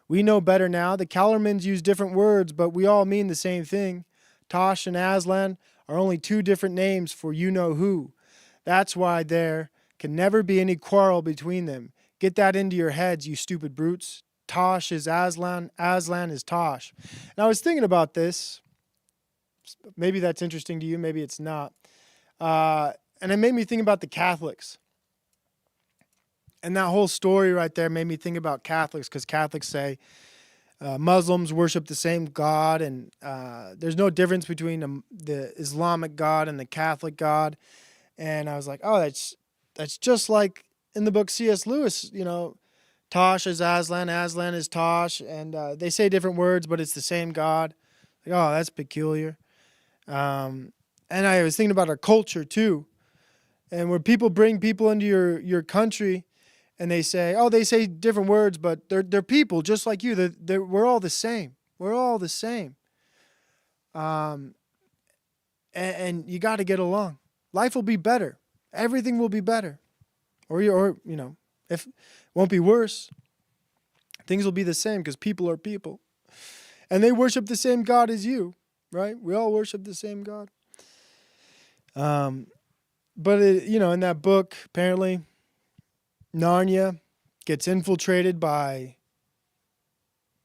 We know better now. The Calormans use different words, but we all mean the same thing. Tosh and Aslan are only 2 different names for you-know-who. That's why there can never be any quarrel between them. Get that into your heads, you stupid brutes. Tosh is Aslan, Aslan is Tosh." And I was thinking about this. Maybe that's interesting to you, maybe it's not. And it made me think about the Catholics. And that whole story right there made me think about Catholics, because Catholics say Muslims worship the same God, and there's no difference between the Islamic God and the Catholic God. And I was like, oh, that's just like in the book C.S. Lewis, Tosh is Aslan, Aslan is Tosh, and they say different words, but it's the same God. Like, oh, that's peculiar. And I was thinking about our culture too. And where people bring people into your country and they say different words, but they're people just like you. We're all the same. We're all the same. And you got to get along. Life will be better. Everything will be better. Or if it won't be worse. Things will be the same because people are people. And they worship the same God as you, right? We all worship the same God. But in that book, apparently, Narnia gets infiltrated by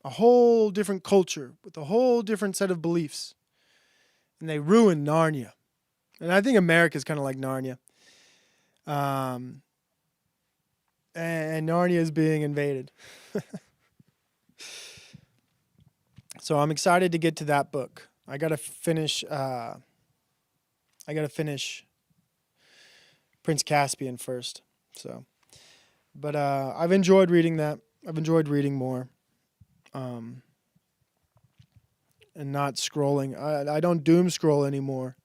a whole different culture with a whole different set of beliefs. And they ruin Narnia. And I think America's kind of like Narnia. And Narnia is being invaded. So I'm excited to get to that book. I gotta finish Prince Caspian first. So, but I've enjoyed reading that. I've enjoyed reading more, and not scrolling. I don't doom scroll anymore,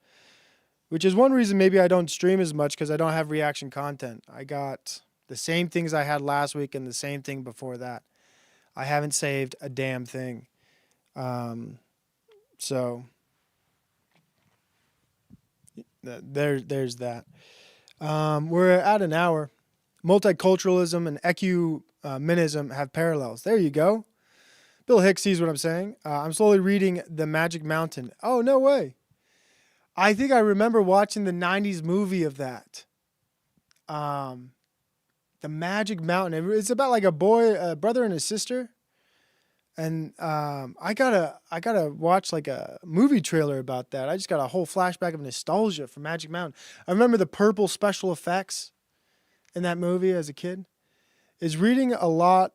which is one reason maybe I don't stream as much, because I don't have reaction content. I got the same things I had last week and the same thing before that. I haven't saved a damn thing. So there's that. We're at an hour. Multiculturalism and ecumenism have parallels. There you go. Bill Hicks sees what I'm saying. I'm slowly reading The Magic Mountain. Oh, no way. I think I remember watching the 90s movie of that. The Magic Mountain. It's about like a brother and a sister. And I gotta watch like a movie trailer about that. I just got a whole flashback of nostalgia for Magic Mountain. I remember the purple special effects in that movie as a kid. Is reading a lot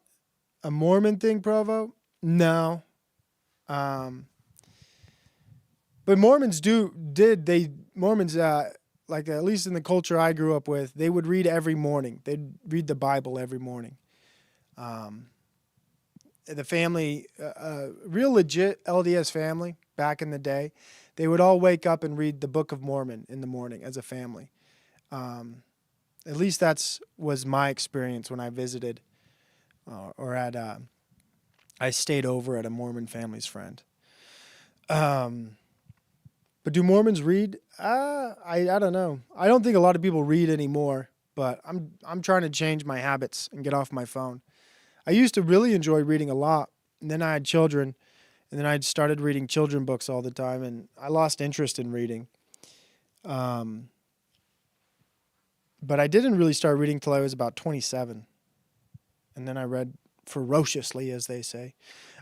a Mormon thing, Provo? No. But Mormons like at least in the culture I grew up with, they would read every morning. They'd read the Bible every morning. The family, real legit LDS family back in the day, they would all wake up and read the Book of Mormon in the morning as a family. At least was my experience when I visited I stayed over at a Mormon family's friend. But do Mormons read? I don't know. I don't think a lot of people read anymore, but I'm trying to change my habits and get off my phone. I used to really enjoy reading a lot, and then I had children, and then I started reading children books all the time, and I lost interest in reading. But I didn't really start reading till I was about 27, and then I read ferociously, as they say.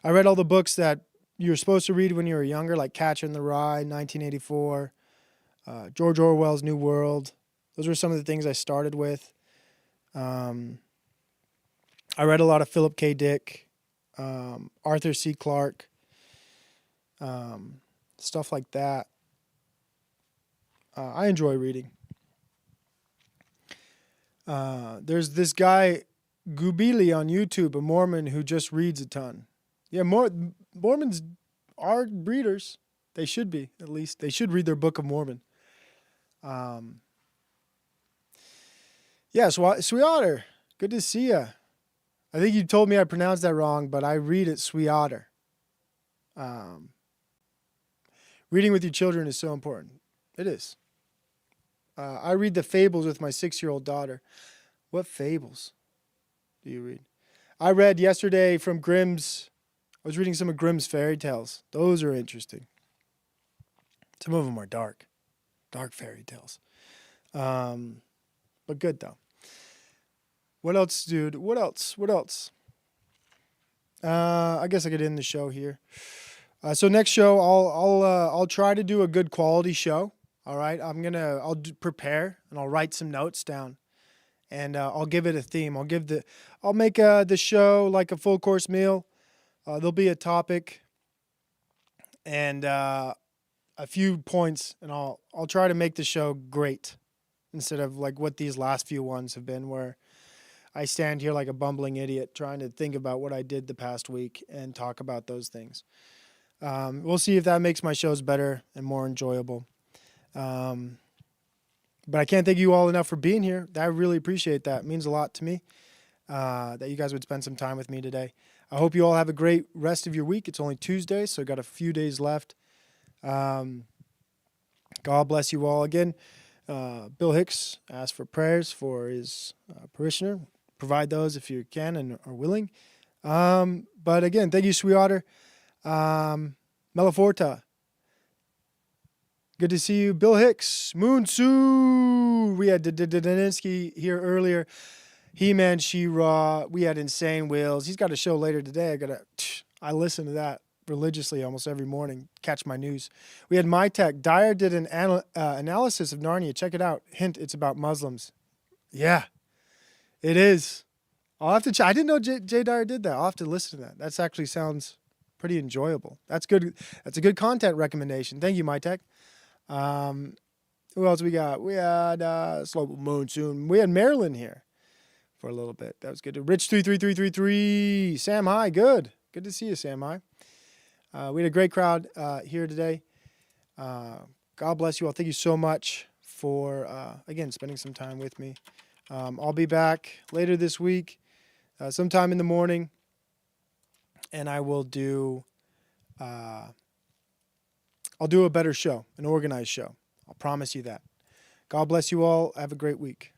I read all the books that you were supposed to read when you were younger, like Catcher in the Rye, 1984, George Orwell's New World. Those were some of the things I started with. I read a lot of Philip K. Dick, Arthur C. Clarke, stuff like that. I enjoy reading. There's this guy, Gubili on YouTube, a Mormon who just reads a ton. Yeah, Mormons are readers. They should be, at least. They should read their Book of Mormon. Yeah, Sweeter, good to see you. I think you told me I pronounced that wrong, but I read it Sweeter. Reading with your children is so important. It is. I read the fables with my 6-year-old daughter. What fables do you read? I read yesterday from Grimm's. I was reading some of Grimm's fairy tales. Those are interesting. Some of them are dark fairy tales. But good though. What else, dude? What else? I guess I could end the show here. So next show, I'll try to do a good quality show. All right, I'll prepare and I'll write some notes down, and I'll give it a theme. I'll make the show like a full course meal. There'll be a topic and a few points, and I'll try to make the show great instead of like what these last few ones have been, where I stand here like a bumbling idiot trying to think about what I did the past week and talk about those things. We'll see if that makes my shows better and more enjoyable. But I can't thank you all enough for being here. I really appreciate that. It means a lot to me that you guys would spend some time with me today. I hope you all have a great rest of your week. It's only Tuesday, so got a few days left. God bless you all. Again, Bill Hicks asked for prayers for his parishioner. Provide those if you can and are willing. But again, thank you, Sweeter. Melaforta. Good to see you. Bill Hicks. Moonsu. We had Daninsky here earlier. He-Man, She-Ra. We had Insane Wheels. He's got a show later today. I listen to that religiously almost every morning. Catch my news. We had My Tech. Dyer did an analysis of Narnia. Check it out. Hint, it's about Muslims. Yeah, it is. I'll have to check. I didn't know Jay Dyer did that. I'll have to listen to that. That actually sounds pretty enjoyable. That's good. That's a good content recommendation. Thank you, My Tech. Who else we got? We had Slow Moon soon. We had Marilyn here for a little bit. That was good. Rich33333. Sam High, good. Good to see you, Sam High. We had a great crowd here today. God bless you all. Thank you so much for, again, spending some time with me. I'll be back later this week, sometime in the morning, and I will do... I'll do a better show, an organized show. I'll promise you that. God bless you all. Have a great week.